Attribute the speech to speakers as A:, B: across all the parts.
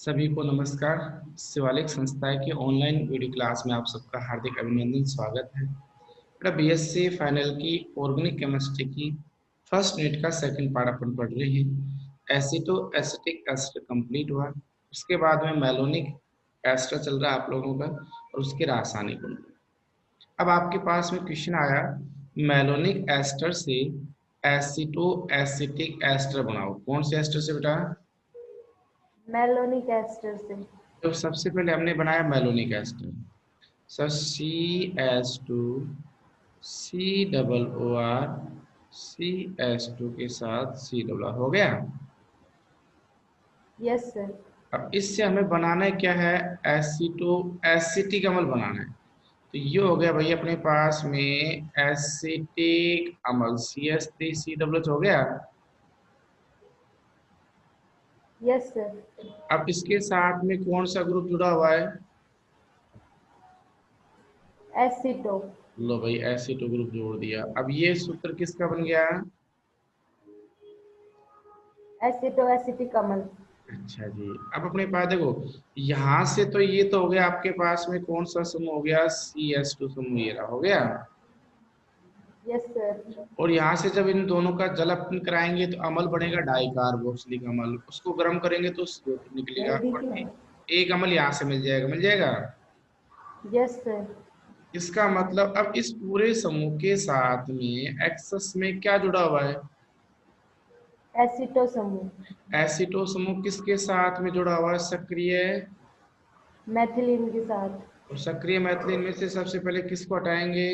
A: सभी को नमस्कार। शिवालिक संस्था के ऑनलाइन वीडियो क्लास में आप सबका हार्दिक अभिनंदन स्वागत है। बेटा बीएससी फाइनल की ऑर्गेनिक केमिस्ट्री की फर्स्ट यूनिट का सेकंड पार्ट अपन पढ़ रहे हैं। एसिटो एसिटिक एस्टर कंप्लीट हुआ, उसके बाद में मेलोनिक एस्टर चल रहा है आप लोगों का और उसके रासायनिक गुण। अब आपके पास में क्वेश्चन आया, मेलोनिक एस्टर से एसिटो एसिटिक एस्टर बनाओ। कौन से एस्टर से बेटा?
B: मेलोनिक एस्टर से।
A: तो सबसे पहले हमने बनाया malonic ester. Sir CH2 COOR CH2 के साथ C हो गया।
B: Yes sir.
A: अब इससे हमें बनाना है क्या है? एसिटो एसिटिक अम्ल बनाना है। तो ये हो गया भाई अपने पास में एसिटिक अम्ल CH3COOH हो गया।
B: Yes sir.
A: अब इसके साथ में कौन सा ग्रुप जुड़ा हुआ है?
B: एसिटो।
A: लो भाई एसिटो ग्रुप जोड़ दिया। अब ये सूत्र किसका बन गया?
B: एसिटो एसिटिक अम्ल।
A: अच्छा जी। अब अपने पास देखो, यहाँ से तो ये तो हो गया आपके पास में कौन सा समूह हो गया? CH2 समूह ये रहा हो गया।
B: Yes sir.
A: और यहाँ से जब इन दोनों का जल अपन कराएंगे तो अम्ल बनेगा डाइकार्बोक्सिलिक अम्ल। उसको गर्म करेंगे तो CO2 निकलेगा और एक अम्ल यहाँ से मिल जाएगा, मिल जाएगा।
B: Yes sir.
A: इसका मतलब अब इस पूरे समूह के साथ में एक्सेस में क्या जुड़ा हुआ है?
B: एसिटो समूह।
A: एसिटो समूह किसके साथ में जुड़ा हुआ है? सक्रिय।
B: मैथिलीन के साथ।
A: और सक्रिय मैथिलीन में से सबसे पहले किसको हटाएंगे?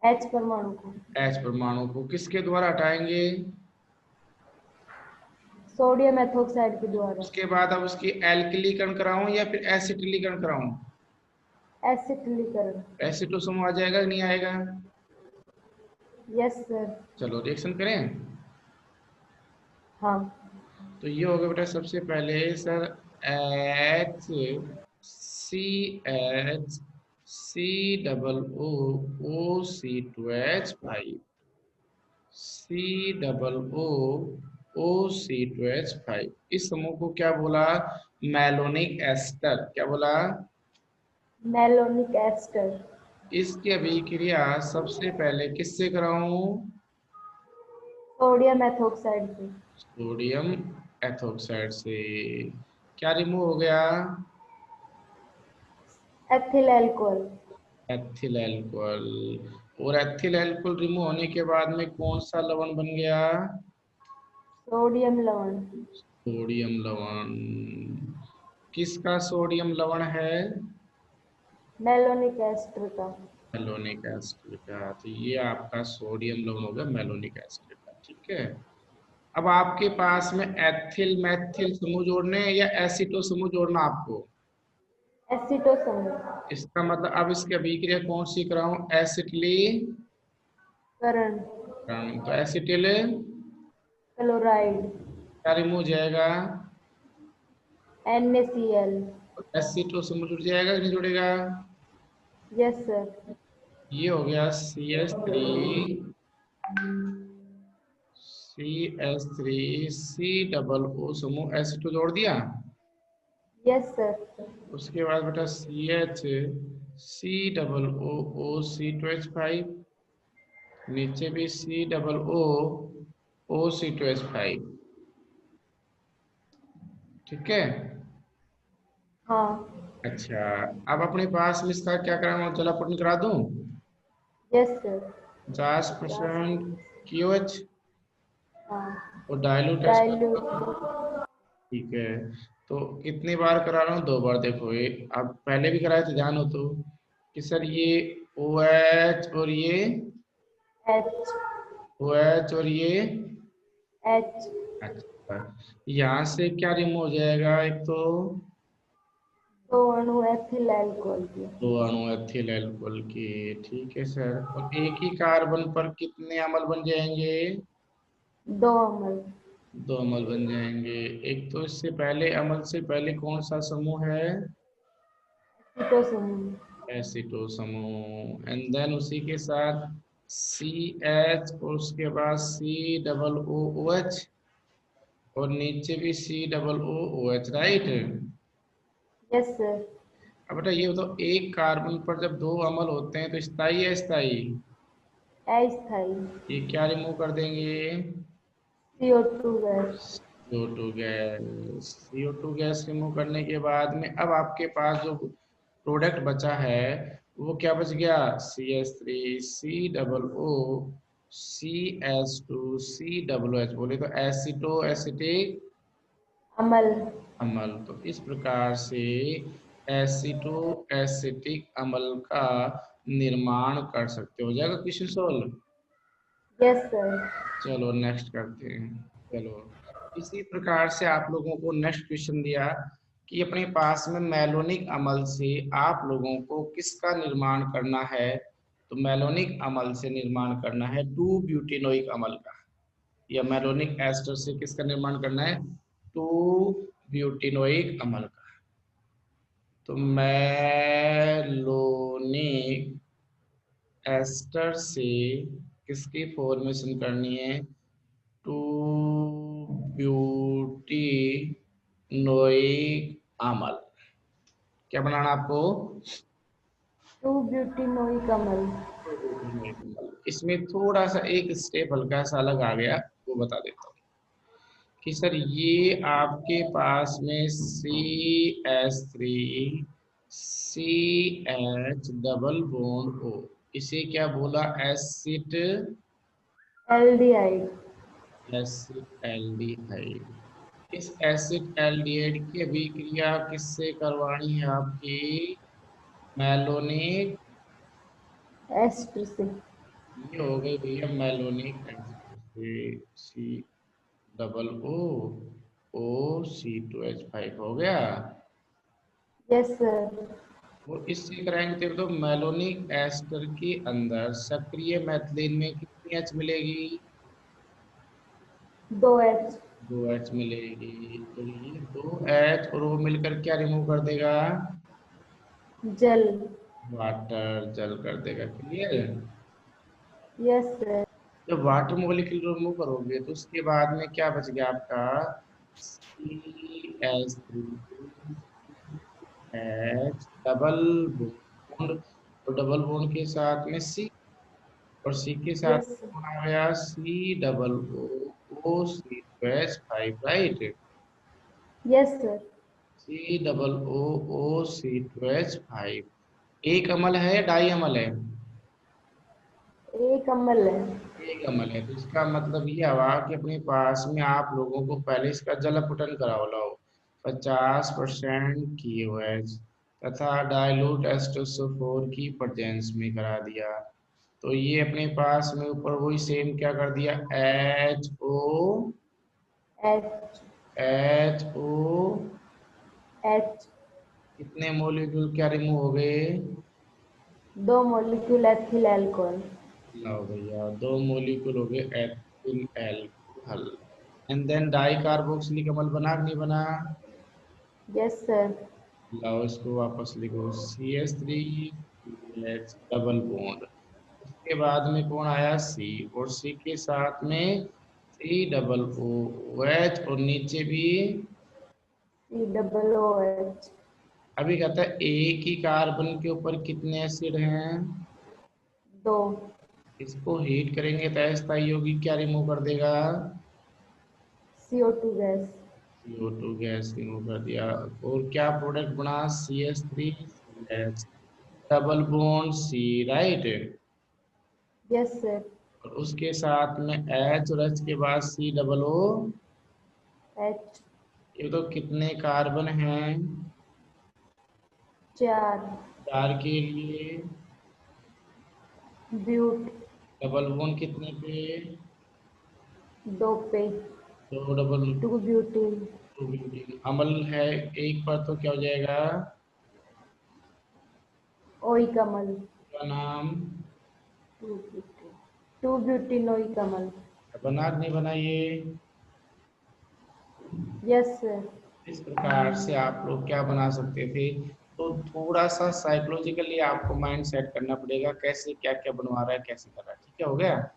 B: एच परमाणु को।
A: H परमाणु को किसके द्वारा हटाएंगे?
B: सोडियम एथोक्साइड के द्वारा।
A: उसके बाद अब उसकी एल्किलीकरण कराऊं या फिर एसिटिलीकरण कराऊं?
B: एसिटिलीकरण।
A: एसिटो समूह आ जाएगा कि नहीं आएगा?
B: Yes sir.
A: चलो रिएक्शन करें।
B: हाँ।
A: तो ये होगा बेटा सबसे पहले sir H CH COO COO2H5 इस समूह को क्या बोला? Malonic ester. क्या बोला?
B: Malonic ester.
A: इसकी अभिक्रिया सबसे पहले किससे कराऊं?
B: सोडियम एथोक्साइड से।
A: सोडियम एथोक्साइड से। क्या रिमूव हो गया?
B: Ethyl alcohol.
A: Ethyl alcohol. और एथिल एल्कोहल रिमूव होने के बाद में कौन सा लवण बन गया?
B: सोडियम लवण।
A: सोडियम लवण। किसका सोडियम लवण है?
B: मेलोनिक एस्टर का।
A: मेलोनिक एसिड का। तो ये आपका सोडियम लवण होगा मेलोनिक एसिड का, ठीक है। अब आपके पास में एथिल मैथिल समूह जोड़ने हैं या एसिटो समूह जोड़ना आपको?
B: एसिटो समूह।
A: इसका मतलब अब इसकी अभिक्रिया कौन सी कराऊं? एसिटिलीकरण।
B: करण।
A: तो एसिटिल
B: क्लोराइड।
A: क्या रिमूव हो जाएगा?
B: NaCl।
A: एसिटो समूह जुड़ जाएगा कि नहीं जुड़ेगा?
B: Yes sir.
A: ये हो गया CH3 CH3 COO समूह एसिटो जोड़ दिया।
B: Yes sir.
A: उसके बाद बेटा CH COO C2H5, नीचे भी COO C2H5, ठीक है।
B: हाँ।
A: अच्छा, अब अपने पास में इसका क्या कराना? जलापूर्ण करा दूं?
B: Yes sir.
A: 50% QH
B: हाँ।
A: और डाइल्यूट
B: डाइल्यूट।
A: ठीक है। तो कितनी बार करा रहा हूँ? 2 बार। देखो ये आप पहले भी कराए थे, ध्यान हो तो कि सर ये OH और ये
B: एच।
A: OH और ये
B: एच।
A: अच्छा, यहाँ से क्या रिमूव हो जाएगा? एक तो
B: दो अणु एथिल अल्कोहल के।
A: 2 अणु एथिल अल्कोहल के, ठीक है सर। और एक ही कार्बन पर कितने अम्ल बन जाएंगे?
B: दो अम्ल।
A: 2 अम्ल बन जाएंगे। एक तो इससे पहले अम्ल से पहले कौन सा समूह है?
B: एसिटो समूह।
A: एसिटो समूह। एंड देन उसी के साथ CH और उसके बाद COOH। और नीचे भी COOH, राइट।
B: Yes sir.
A: अब बेटा ये बताओ, एक कार्बन पर जब दो अम्ल होते हैं तो स्थाई है स्थाई?
B: अस्थाई।
A: ये क्या रिमूव कर देंगे?
B: CO2 gas.
A: CO2 gas. CO2 gas remove करने के बाद में अब आपके पास जो प्रोडक्ट बचा है वो क्या बच गया? CH3 COO CH2COOH, बोले तो एसिटो एसिटिक
B: अमल।
A: अम्ल। तो इस प्रकार से एसिटो एसिटिक अम्ल का निर्माण कर सकते हो। जाएगा क्वेश्चन सोल्व।
B: Yes sir.
A: चलो नेक्स्ट करते हैं। चलो इसी प्रकार से आप लोगों को नेक्स्ट क्वेश्चन दिया कि अपने पास में मेलोनिक अम्ल से आप लोगों को किसका निर्माण करना है? तो मेलोनिक अम्ल से निर्माण करना है 2-ब्यूटेनोइक अम्ल का, या मेलोनिक एस्टर से किसका निर्माण करना है? 2-ब्यूटेनोइक अम्ल का। तो मेलोनिक एस्टर से किसकी फॉर्मेशन करनी है? 2-ब्यूटेनोइक अम्ल। क्या बनाना आपको?
B: 2-ब्यूटेनोइक अमल।
A: 2-ब्यूटेनोइक अम्ल। इसमें थोड़ा सा एक स्टेप हल्का सा अलग आ गया, वो बता देता हूँ कि सर ये आपके पास में CH3 CH double bond O, इसे क्या बोला? Acid
B: aldehyde.
A: Acid aldehyde. इस एसिड एल्डिहाइड की अभिक्रिया किससे करवानी है आपकी? मेलोनिक।
B: एस्टर से।
A: ये हो गई भैया मेलोनिक एस्टर से। C double O, O C2H5 हो गया।
B: Yes sir.
A: वो इससे कराएंगे तो मेलोनिक एस्टर के अंदर सक्रिय मेथिलीन में कितनी H मिलेगी?
B: 2H।
A: 2H मिलेगी। तो ये 2H और वो मिलकर क्या रिमूव कर देगा?
B: जल।
A: वाटर, जल कर देगा। क्लियर?
B: Yes sir.
A: जब वाटर मॉलिक्यूल रिमूव करोगे तो उसके बाद में क्या बच गया आपका? CH3H डबल बॉन्ड, और डबल बॉन्ड के साथ में C, और C के साथ
B: यस सर।
A: कौन आ गया? COO OC2H5, right.
B: Yes sir.
A: COOOC2H5 एक अम्ल है या डाई अम्ल है?
B: एक अमल है।
A: एक अम्ल है। तो इसका मतलब ये हुआ कि अपने पास में आप लोगों को पहले इसका जल अपघटन कराओ लाओ 50% KOH तथा डाइल्यूट एस्टोसोफोर की प्रेजेंस में करा दिया। तो ये अपने पास में ऊपर वही सेम क्या कर दिया?
B: एच।
A: HO
B: H.
A: कितने मॉलिक्यूल क्या रिमूव हो गए?
B: 2 मॉलिक्यूल एथिल एल्कोहल।
A: लो भैया, 2 मॉलिक्यूल हो गए ethyl alcohol. And then dicarboxylic अम्ल बना कि नहीं बना?
B: Yes sir.
A: लाओ इसको वापस लिखो, CH3 CH डबल बॉन्ड। उसके बाद में कौन आया? C, और C के साथ में COOH, और नीचे भी।
B: COOH।
A: अभी कहता है एक ही कार्बन के ऊपर कितने एसिड हैं?
B: 2।
A: इसको हीट करेंगे तो अस्थायी यौगिक क्या रिमूव कर देगा?
B: CO2 gas.
A: CO2 gas remove कर दिया। और क्या प्रोडक्ट बना? CH3 CH double bond C, right.
B: Yes sir.
A: और उसके साथ में H, और H के बाद COO।
B: एच।
A: ये तो कितने कार्बन हैं?
B: 4।
A: 4 के लिए।
B: ब्यूट।
A: डबल बॉन्ड कितने पे?
B: 2 पे।
A: दो डबल।
B: 2 ब्यूटीन।
A: टू ब्यूटीन अम्ल है एक पर, तो क्या हो जाएगा?
B: ओइक अमल।
A: क्या नाम?
B: 2 ब्यूटीन। 2 ब्यूटीनोइक अमल।
A: बना कि नहीं बना ये?
B: Yes sir.
A: इस प्रकार से आप लोग क्या बना सकते थे? तो थोड़ा सा साइकोलॉजिकली आपको माइंड सेट करना पड़ेगा, कैसे क्या क्या बनवा रहा है, कैसे कर रहा है। ठीक है, हो गया।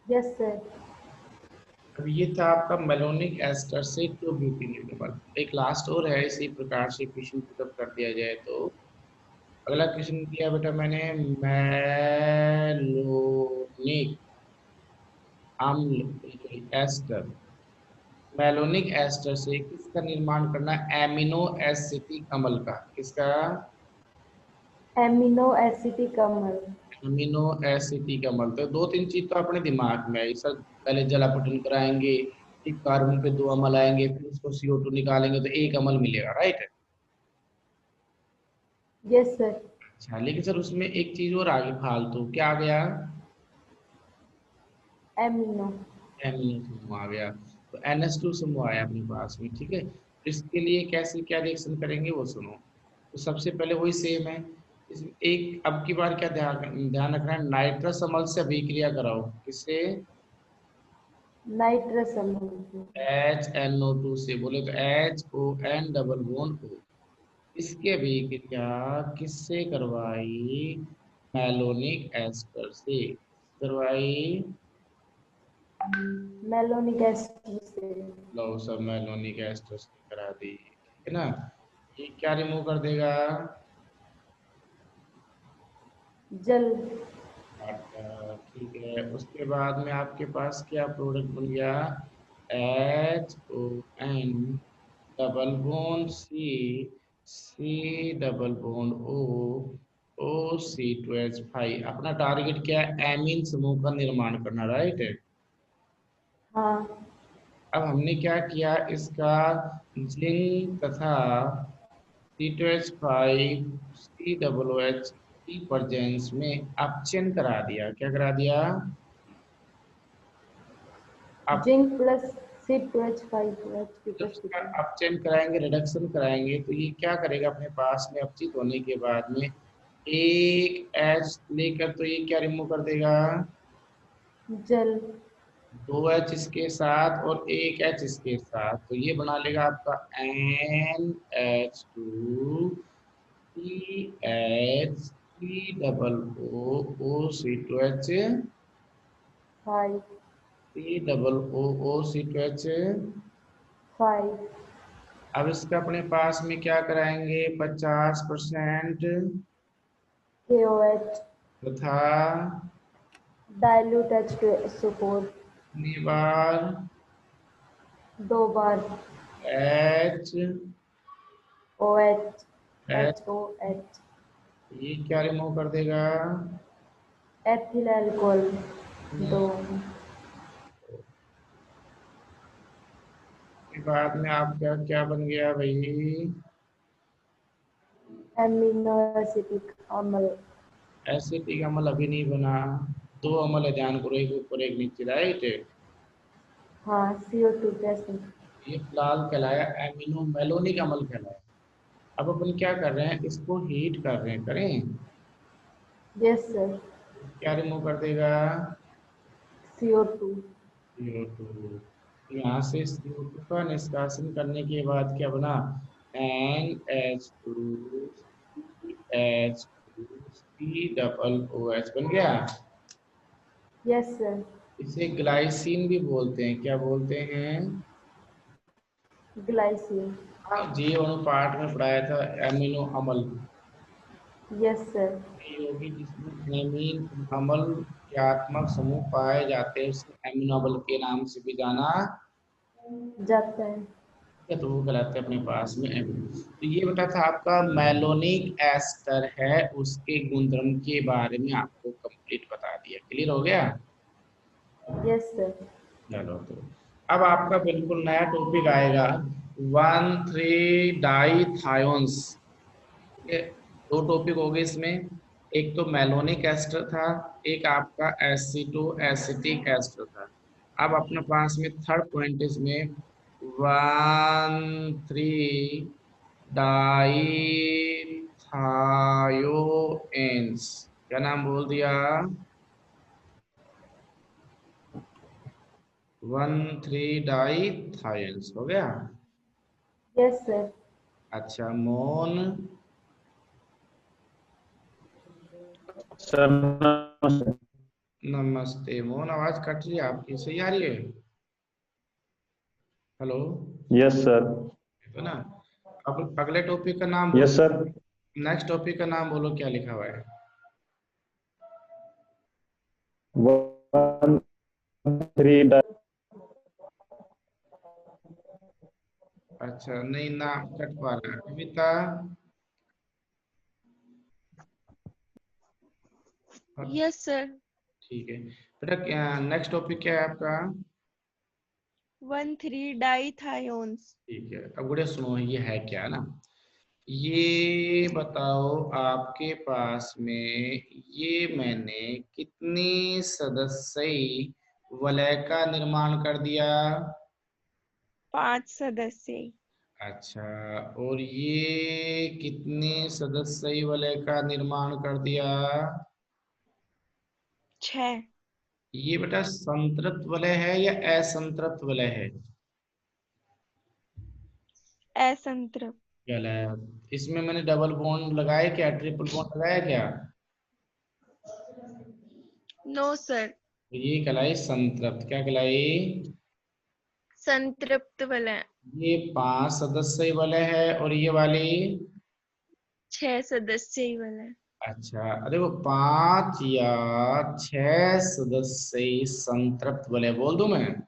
B: Yes sir.
A: अब ये था आपका मेलोनिक एस्टर से टू ब्यूटेनिल कमल। एक लास्ट और है, इसी प्रकार से क्वेश्चन पुटअप कर दिया जाए तो अगला क्वेश्चन दिया बेटा मैंने, मेलोनिक अम्ल एस्टर, मेलोनिक एस्टर से किसका निर्माण करना है? एमिनो एसिटिक अम्ल का। किसका?
B: एमिनो एसिटिक अम्ल।
A: अमीनो एसिटिक अम्ल। तो दो तीन चीज तो अपने दिमाग में आई सर, पहले जलापटन कराएंगे, एक कार्बन पे दो अम्ल आएंगे, फिर उसको CO2 निकालेंगे तो एक अम्ल मिलेगा, राइट?
B: Yes sir.
A: अच्छा, लेकिन सर उसमें एक चीज और आगे फालतू क्या आ गया?
B: एमिनो।
A: एमिनो समूह आ गया। तो NH2 समूह आया अपने पास में, ठीक है। तो इसके लिए कैसे क्या रिएक्शन करेंगे वो सुनो। तो सबसे पहले वही सेम है, इसमें एक अब की बार क्या ध्यान ध्यान रखना है, नाइट्रस अम्ल से अभिक्रिया कराओ। किससे?
B: नाइट्रस अम्ल।
A: HNO2 से। बोले तो HON डबल बॉन्ड O। इसकी अभिक्रिया किससे करवाई? मैलोनिक एस्टर से करवाई।
B: मेलोनिक एसिड से।
A: लो सब मैलोनिक एस्टर से करा दी, ठीक है ना। ये क्या रिमूव कर देगा?
B: जल।
A: वाटर, ठीक है। उसके बाद में आपके पास क्या प्रोडक्ट बन गया? HON double bond C double bond O C2H5। अपना टारगेट क्या है? एमीन समूह का निर्माण करना, राइट है।
B: हाँ।
A: अब हमने क्या किया, इसका जिंक तथा C2H5 COOH की प्रेजेंस में अपचयन करा दिया। क्या करा दिया? अब
B: जिंक प्लस C2H5 की
A: जब इसका
B: उपस्थिति।
A: अपचयन कराएंगे, रिडक्शन कराएंगे, तो ये क्या करेगा? अपने पास में अपचित होने के बाद में एक H लेकर तो ये क्या रिमूव कर देगा?
B: जल।
A: दो H इसके साथ और एक H इसके साथ, तो ये बना लेगा आपका NH2 CH3 double OO C2H
B: five.
A: C double OO C2H।
B: Five.
A: अब इसका अपने पास में क्या कराएंगे? 50%
B: KOH।
A: तथा
B: डाइल्यूट H2SO4।
A: कितनी बार?
B: दो बार।
A: H
B: OH।
A: H
B: HOH।
A: ये क्या रिमूव कर देगा?
B: Ethyl alcohol. दो।
A: के बाद में आपका क्या बन गया भाई?
B: एमिनो एसिटिक अम्ल।
A: एसिटिक अम्ल अभी नहीं बना, दो अम्ल है, ध्यान करो, एक ऊपर एक नीचे, राइट।
B: हाँ, CO2 जैसे।
A: ये फिलहाल कहलाया एमिनो मेलोनिक अम्ल कहलाया। अब अपन क्या कर रहे हैं? इसको हीट कर रहे हैं, करें।
B: Yes sir.
A: क्या रिमूव कर देगा?
B: CO2।
A: CO2। यहाँ से CO2 का निष्कासन करने के बाद क्या बना? NH2 CH2 C double OH बन गया।
B: Yes sir.
A: इसे ग्लाइसिन भी बोलते हैं। क्या बोलते हैं?
B: ग्लाइसिन।
A: हाँ, जीव अनुपात में पढ़ाया था, एमिनो अम्ल
B: यस सर।
A: ये होगी जिसमें एमीन अम्ल क्रियात्मक समूह पाए जाते हैं, उसे एमिनो अम्ल के नाम से भी जाना
B: जाता है।
A: है, तो वो कहलाते हैं अपने पास में एमिनो। तो ये बेटा था आपका मैलोनिक एस्टर है, उसके गुणधर्म के बारे में आपको कंप्लीट बता दिया। क्लियर हो गया?
B: Yes sir.
A: चलो तो अब आपका बिल्कुल नया टॉपिक आएगा, 1,3-डाइथायोन्स। ये दो टॉपिक हो गए इसमें, एक तो मेलोनिक एस्टर था, एक आपका एसिटो एसिटिक एस्टर था। अब अपने पास में थर्ड पॉइंट इसमें 1,3-डाइथायोएंस। क्या नाम बोल दिया? 1,3-डाइथायोएंस हो गया।
B: Yes sir.
A: अच्छा मोन।
C: सर नमस्ते।
A: नमस्ते मोहन, आवाज कट रही है आपकी, सही आ रही है? Hello,
C: yes sir.
A: तो ना अब अगले टॉपिक का नाम
C: यस
A: बोलो।
C: सर।
A: नेक्स्ट टॉपिक का नाम बोलो, क्या लिखा हुआ है?
C: 1 3
A: अच्छा, नहीं, नाम कट पा रहा है कविता।
D: Yes sir.
A: ठीक है बेटा, नेक्स्ट टॉपिक क्या है आपका?
D: 1 3 डाइथायोन्स।
A: ठीक है, अब गुड़िया सुनो, ये है क्या ना, ये बताओ आपके पास में ये मैंने कितनी सदस्यी वलय का निर्माण कर दिया?
D: 5 सदस्य।
A: अच्छा, और ये कितने सदस्यी वलय का निर्माण कर दिया?
D: 6।
A: ये बेटा संतृप्त वलय है या असंतृप्त वलय है?
D: असंतृप्त।
A: गलत। इसमें मैंने डबल बॉन्ड लगाया क्या, ट्रिपल बॉन्ड लगाया क्या?
D: No sir.
A: तो ये कहलाई संतृप्त। क्या कहलाई?
D: संतृप्त वलय।
A: ये 5 सदस्य वलय है और ये वाली
D: 6 सदस्य वलय।
A: अच्छा, अरे वो 5 या 6 सदस्य संतृप्त वलय बोल दूं मैं?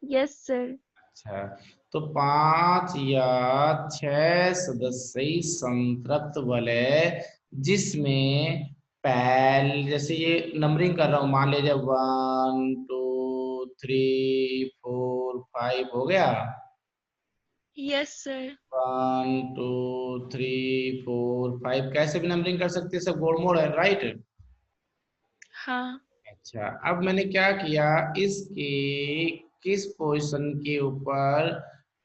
D: Yes sir.
A: अच्छा, तो 5 या 6 सदस्य संतृप्त वलय जिसमें पहल, जैसे ये नंबरिंग कर रहा हूं, मान लीजिए 1 2 3 4 5 हो गया।
D: Yes sir.
A: 1 2 3 4 5 कैसे भी नंबरिंग कर सकते हैं, सब गोल मोड़ है, राइट?
D: हाँ।
A: अच्छा, अब मैंने क्या किया, इसके किस पोजीशन के ऊपर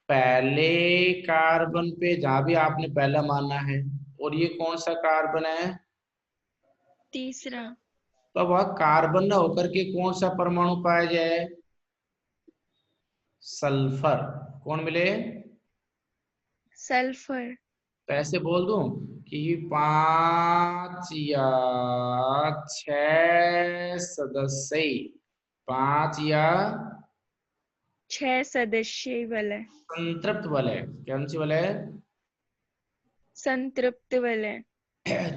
A: पहले कार्बन पे, जहां भी आपने पहला माना है, और ये कौन सा कार्बन है?
D: तीसरा।
A: तो वह कार्बन ना होकर के कौन सा परमाणु पाया जाए? सल्फर। कौन मिले?
D: सल्फर।
A: तो ऐसे बोल दूं कि 5 या 6 सदस्य, 5 या
D: 6 सदस्य वलय।
A: संतृप्त वलय, कौन सी वलय?
D: संतृप्त वलय।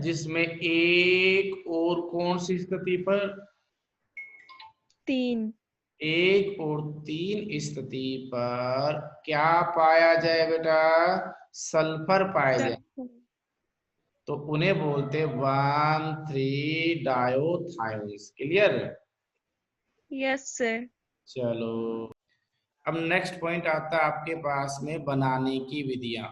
A: जिसमें एक और कौन सी स्थिति पर?
D: 3।
A: 1 और 3 स्थिति पर क्या पाया जाए बेटा? सल्फर पाया जाए।
D: सल्फर।
A: तो उन्हें बोलते 1 3 डायोथायोन्स। क्लियर?
D: Yes sir.
A: चलो, अब नेक्स्ट पॉइंट आता है आपके पास में बनाने की विधियां।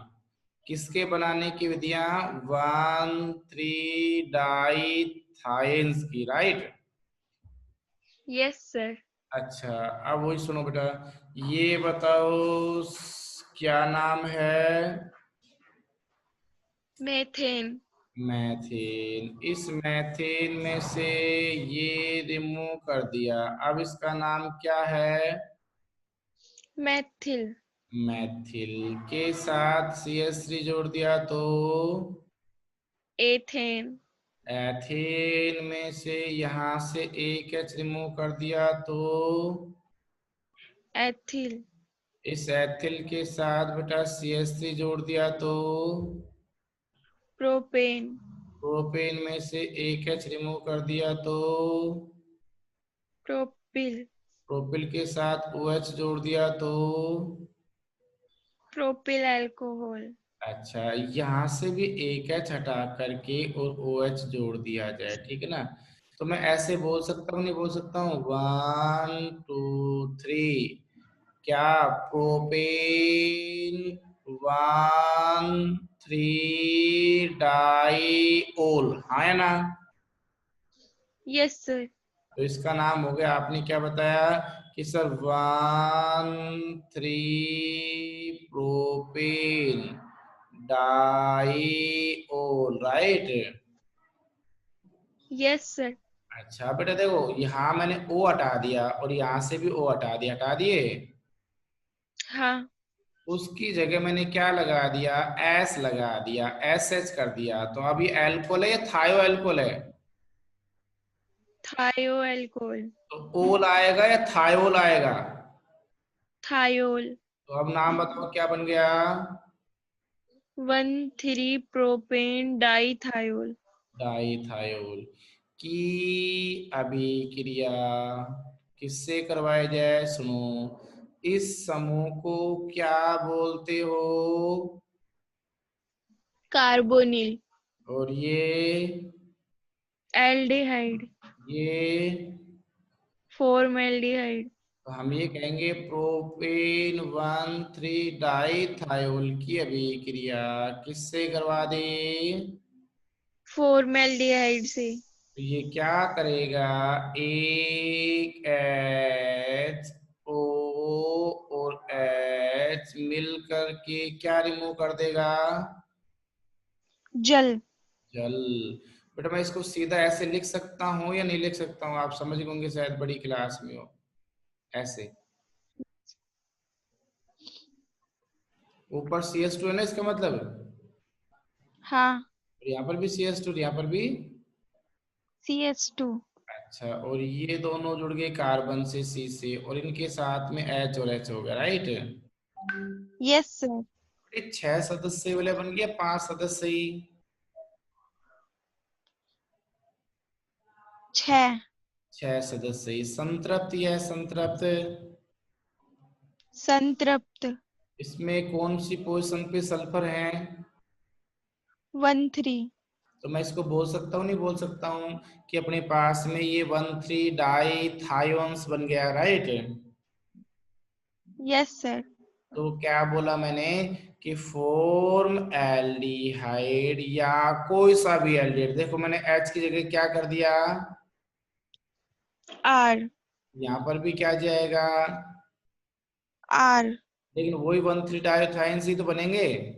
A: किसके बनाने की विधियां? 1 3 डाइथाइन्स की, राइट?
D: Yes sir.
A: अच्छा, अब वही सुनो बेटा, ये बताओ क्या नाम है?
D: मेथेन।
A: मैथेन। इस मैथेन में से ये रिमूव कर दिया, अब इसका नाम क्या है?
D: मैथिल।
A: मैथिल। के साथ CH3 जोड़ दिया तो
D: एथेन।
A: एथेन में से यहां से एक H रिमूव कर दिया तो
D: एथिल।
A: इस एथिल के साथ बेटा CH3 जोड़ दिया तो
D: प्रोपेन।
A: प्रोपेन में से एक H रिमूव कर दिया तो
D: प्रोपिल।
A: प्रोपिल के साथ OH जोड़ दिया तो
D: प्रोपिल अल्कोहल।
A: अच्छा, यहाँ से भी एक H हटा करके और OH जोड़ दिया जाए, ठीक है ना? तो मैं ऐसे बोल सकता हूँ, नहीं बोल सकता हूँ? 1 2 3, क्या प्रोपेन 1 3 डाईओल, हाँ या ना?
D: Yes sir.
A: तो इसका नाम हो गया, आपने क्या बताया कि sir 1 3 propane diol, right?
D: Yes sir.
A: अच्छा बेटा देखो, यहाँ मैंने O हटा दिया और यहाँ से भी O हटा दिया, हटा दिए।
D: हाँ।
A: उसकी जगह मैंने क्या लगा दिया? S लगा दिया, SH कर दिया। तो अभी एल्कोहल है या थायो एल्कोहल है?
D: थायो अल्कोहल।
A: तो ओल आएगा या थायोल आएगा?
D: थायोल।
A: तो अब नाम बताओ क्या बन गया?
D: 1,3-प्रोपेन डाईथायोल।
A: डाईथायोल की अभिक्रिया किससे करवाई जाए? सुनो, इस समूह को क्या बोलते हो?
D: कार्बोनिल।
A: और ये
D: एल्डिहाइड।
A: ये
D: फॉर्मेल्डिहाइड।
A: तो हम ये कहेंगे प्रोपेन 1,3-डाईथायोल की अभिक्रिया किससे करवा दे?
D: फॉर्मेल्डिहाइड से।
A: तो ये क्या करेगा? एक एच ओ और एच मिल करके क्या रिमूव कर देगा?
D: जल।
A: जल। बेटा मैं इसको सीधा ऐसे लिख सकता हूँ या नहीं लिख सकता हूँ? आप समझ गए शायद, बड़ी क्लास में हो। ऐसे ऊपर CS2 है ना, इसका मतलब।
D: हाँ।
A: और यहाँ पर भी CS2, यहाँ पर भी।
D: CH2।
A: अच्छा, और ये दोनों जुड़ गए कार्बन से, C से, और इनके साथ में H और H हो गया, राइट।
D: Yes sir.
A: ये 6 सदस्य वाले बन गया 5 सदस्य ही?
D: 6।
A: 6 सदस्य ही। संतृप्त या संतृप्त?
D: संतृप्त।
A: इसमें कौन सी पोजीशन पे सल्फर है?
D: 1,3।
A: तो मैं इसको बोल सकता हूँ नहीं बोल सकता हूँ कि अपने पास में ये 1,3-डाईथायोन्स बन गया, राइट।
D: Yes sir.
A: तो क्या बोला मैंने कि फॉर्म एल्डिहाइड या कोई सा भी एल्डिहाइड। देखो मैंने H की जगह क्या कर दिया?
D: R।
A: यहाँ पर भी क्या जाएगा?
D: R।
A: लेकिन वही 1,3-डाईथाइंस ही तो बनेंगे।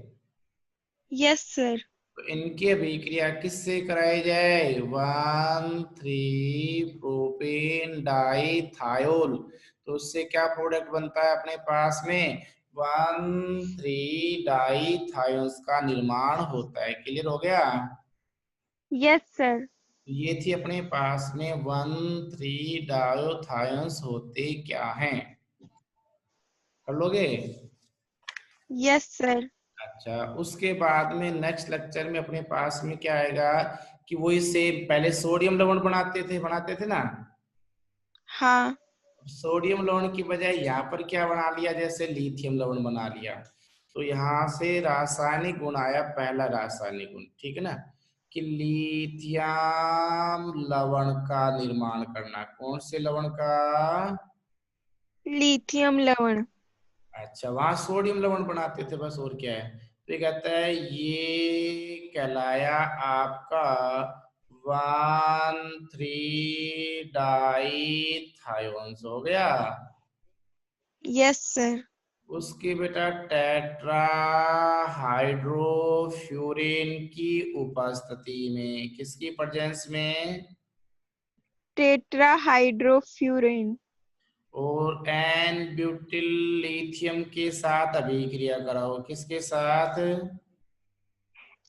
D: Yes sir.
A: तो इनकी अभिक्रिया किससे कराई जाए? 1,3-प्रोपेन डाईथायोल। तो उससे क्या प्रोडक्ट बनता है अपने पास में? 1,3-डाईथायोन्स का निर्माण होता है। क्लियर हो गया?
D: Yes sir.
A: ये थी अपने पास में 1,3-डाईथायोन्स होते क्या हैं। कर लोगे?
D: Yes sir.
A: अच्छा, उसके बाद में नेक्स्ट लेक्चर में अपने पास में क्या आएगा कि वही सेम पहले सोडियम लवण बनाते थे ना।
D: हाँ।
A: सोडियम लवण की बजाय यहाँ पर क्या बना लिया? जैसे लिथियम लवण बना लिया। तो यहाँ से रासायनिक गुण आया, पहला रासायनिक गुण, ठीक है ना, कि लिथियम लवण का निर्माण करना। कौन से लवण का?
D: लिथियम लवण।
A: अच्छा, वहां सोडियम लवण बनाते थे बस, और क्या है। तो ये कहता है ये कहलाया आपका 1,3-डाईथायोन्स हो गया।
D: Yes sir.
A: उसकी बेटा टेट्रा हाइड्रोफ्यूरिन की उपस्थिति में, किसकी प्रेजेंस में?
D: टेट्राहाइड्रोफ्यूरिन।
A: और एन ब्यूटिल लिथियम के साथ अभिक्रिया कराओ। किसके साथ?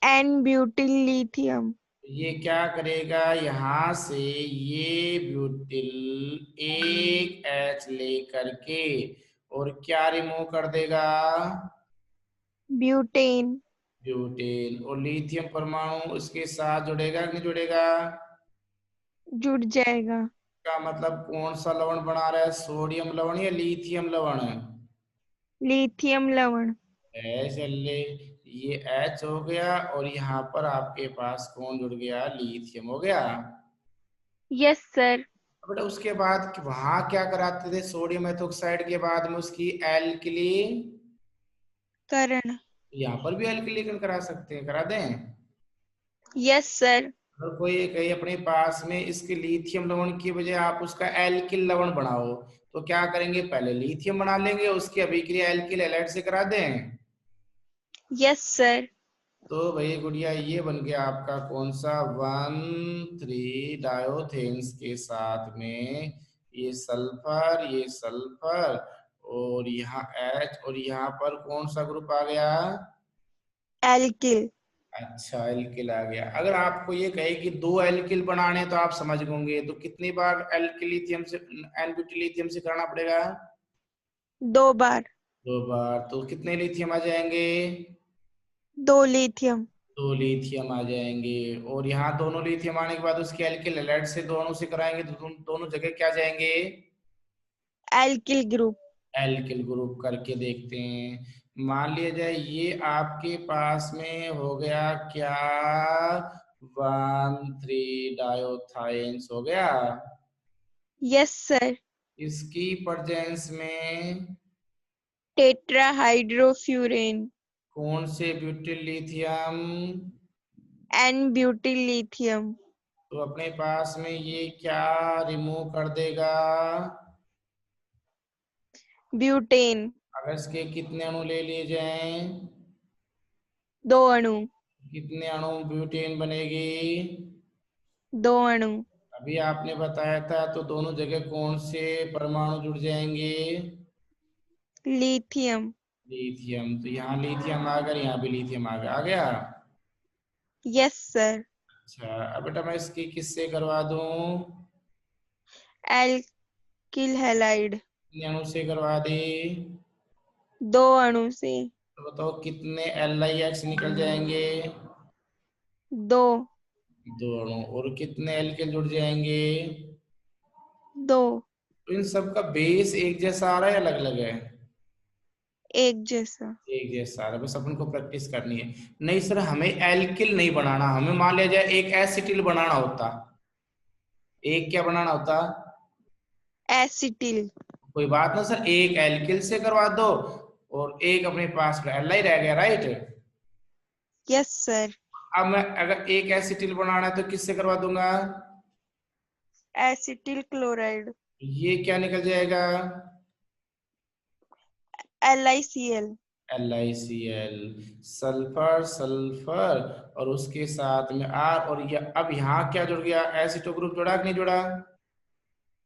D: N butyl lithium.
A: ये क्या करेगा? यहां से ये ब्यूटिल एक H लेकर के और क्या रिमूव कर देगा?
D: ब्यूटेन।
A: ब्यूटेन। और लिथियम परमाणु इसके साथ जुड़ेगा कि नहीं जुड़ेगा?
D: जुड़ जाएगा।
A: का मतलब कौन सा लवण बना रहा है? सोडियम लवण या लिथियम लवण?
D: लिथियम लवण।
A: चले, ये H हो गया और यहाँ पर आपके पास कौन जुड़ गया? लिथियम हो गया।
D: Yes sir.
A: बेटा उसके बाद वहां क्या कराते थे? सोडियम एथोक्साइड के बाद में उसकी एल्किली,
D: करण।
A: यहाँ पर भी एल्किलीकरण करा सकते हैं, करा दें।
D: Yes sir.
A: अगर कोई कहे अपने पास में इसके लिथियम लवण की बजाय आप उसका एल्किल लवण बनाओ, तो क्या करेंगे? पहले लिथियम बना लेंगे, उसकी अभिक्रिया एल्किल हैलाइड से करा दें।
D: Yes sir.
A: तो भाई गुड़िया ये बन गया आपका कौन सा? 1,3-डायोथेन्स के साथ में ये सल्फर और यहाँ H, और यहाँ पर कौन सा ग्रुप आ गया?
D: एल्किल।
A: अच्छा, एल्किल आ गया। अगर आपको ये कहे कि 2 एल्किल बनाने तो आप समझ होंगे, तो कितनी बार एल्किल लिथियम से, एन ब्यूटिल लिथियम से करना पड़ेगा?
D: 2 बार।
A: 2 बार, तो कितने लिथियम आ जाएंगे?
D: 2 लिथियम।
A: 2 लिथियम आ जाएंगे। और यहाँ दोनों लिथियम आने के बाद उसके एल्किल हैलाइड से दोनों से कराएंगे तो दोनों जगह क्या जाएंगे?
D: Alkyl group.
A: एल्किल ग्रुप करके देखते हैं। मान लिया जाए ये आपके पास में हो गया क्या, 1,3-डायोथाइंस हो गया।
D: Yes sir.
A: इसकी प्रेजेंस में
D: टेट्राहाइड्रोफ्यूरेन।
A: कौन से butyl lithium?
D: N butyl lithium.
A: तो अपने पास में ये क्या रिमूव कर देगा?
D: ब्यूटेन।
A: अगर इसके कितने अणु ले लिए जाएं?
D: 2 अणु।
A: कितने अणु ब्यूटेन बनेगी?
D: 2 अणु।
A: अभी आपने बताया था, तो दोनों जगह कौन से परमाणु जुड़ जाएंगे?
D: लिथियम।
A: लिथियम। तो यहाँ लिथियम आ गया, यहाँ भी लिथियम आ गया।
D: Yes sir.
A: अच्छा, अब बेटा मैं इसकी किससे करवा दूं?
D: Alkyl halide.
A: कितने अणु से करवा दी?
D: 2 अणु से।
A: तो बताओ कितने LiX निकल जाएंगे?
D: 2।
A: 2 अणु। और कितने एल्किल जुड़ जाएंगे?
D: 2।
A: तो इन सब का बेस एक जैसा आ रहा है, अलग अलग है?
D: एक जैसा।
A: एक जैसा आ रहा है। बस अपन को प्रैक्टिस करनी है। नहीं सर, हमें एल्किल नहीं बनाना, हमें मान लिया जाए एक एसिटिल बनाना होता। एक क्या बनाना होता?
D: एसिटिल।
A: कोई बात ना सर, एक एल्किल से करवा दो और एक अपने पास एल्लाई रह गया, राइट?
D: Yes sir.
A: अब मैं अगर एक एसिटिल बनाना है तो किससे करवा दूंगा?
D: Acetyl chloride.
A: ये क्या निकल जाएगा?
D: LiCl।
A: LiCl। सल्फर सल्फर और उसके साथ में R, और ये अब यहाँ क्या जुड़ गया? एसिटो ग्रुप जुड़ा कि नहीं जुड़ा?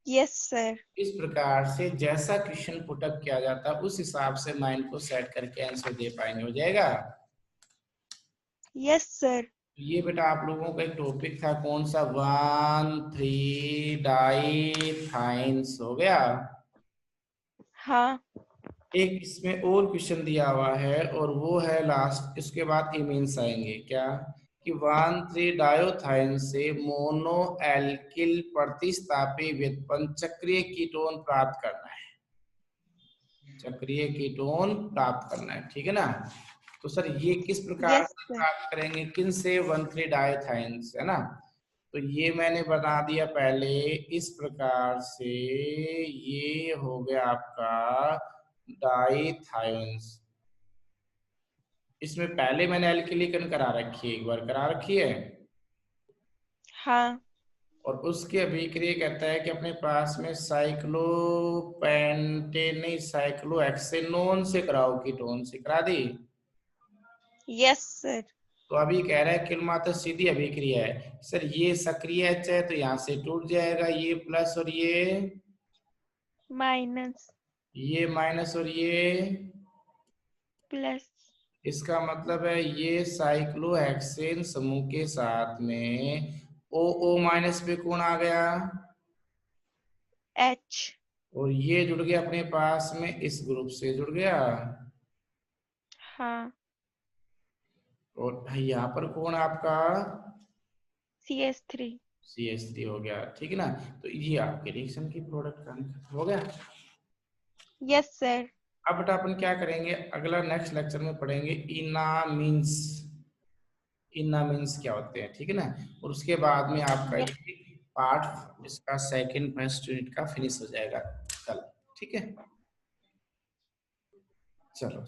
D: Yes sir.
A: इस प्रकार से जैसा क्वेश्चन पुटअप किया जाता है उस हिसाब से माइंड को सेट करके आंसर दे पाएंगे। हो जाएगा?
D: Yes sir.
A: ये बेटा आप लोगों का एक टॉपिक था, कौन सा? 1,3-डाइथाइंस हो गया।
D: हाँ।
A: एक इसमें और क्वेश्चन दिया हुआ है और वो है लास्ट, इसके बाद इमीन्स आएंगे क्या, कि 1,3-डायोथाइन से मोनो एल्किल प्रतिस्थापी व्युत्पन्न चक्रीय कीटोन प्राप्त करना है। चक्रीय कीटोन प्राप्त करना है, ठीक है ना? तो सर ये किस प्रकार
D: यस
A: से
D: सर।
A: प्राप्त करेंगे? किन से? 1,3-डायोथाइंस, है ना? तो ये मैंने बना दिया पहले इस प्रकार से। ये हो गया आपका डाइथाइंस। इसमें पहले मैंने एल्किलीकरण करा रखी है, एक बार करा रखी है।
D: हाँ।
A: और उसके अभिक्रिया कहता है कि अपने पास में साइक्लोपेंटेन नहीं, साइक्लोहेक्सेनोन से कराओ, कीटोन से करा दी।
D: Yes sir.
A: तो अभी कह रहा है कि मात्र सीधी अभिक्रिया है सर, ये सक्रिय H है तो यहाँ से टूट जाएगा, ये प्लस और
D: माइनस।
A: ये माइनस और ये
D: प्लस।
A: इसका मतलब है ये साइक्लोहेक्सेन समूह के साथ में O माइनस पे कौन आ गया?
D: H।
A: और ये जुड़ गया अपने पास में, इस ग्रुप से जुड़ गया।
D: हाँ।
A: और यहाँ पर कौन आपका?
D: CH3।
A: CH3 हो गया, ठीक है ना? तो ये आपके रिएक्शन की प्रोडक्ट का हो गया।
D: Yes sir.
A: अब बेटा अपन क्या करेंगे, अगला नेक्स्ट लेक्चर में पढ़ेंगे इनामीन्स। इनामीन्स क्या होते हैं, ठीक है ना? और उसके बाद में आपका ये पार्ट इसका सेकंड फर्स्ट यूनिट का फिनिश हो जाएगा कल, ठीक है? चलो।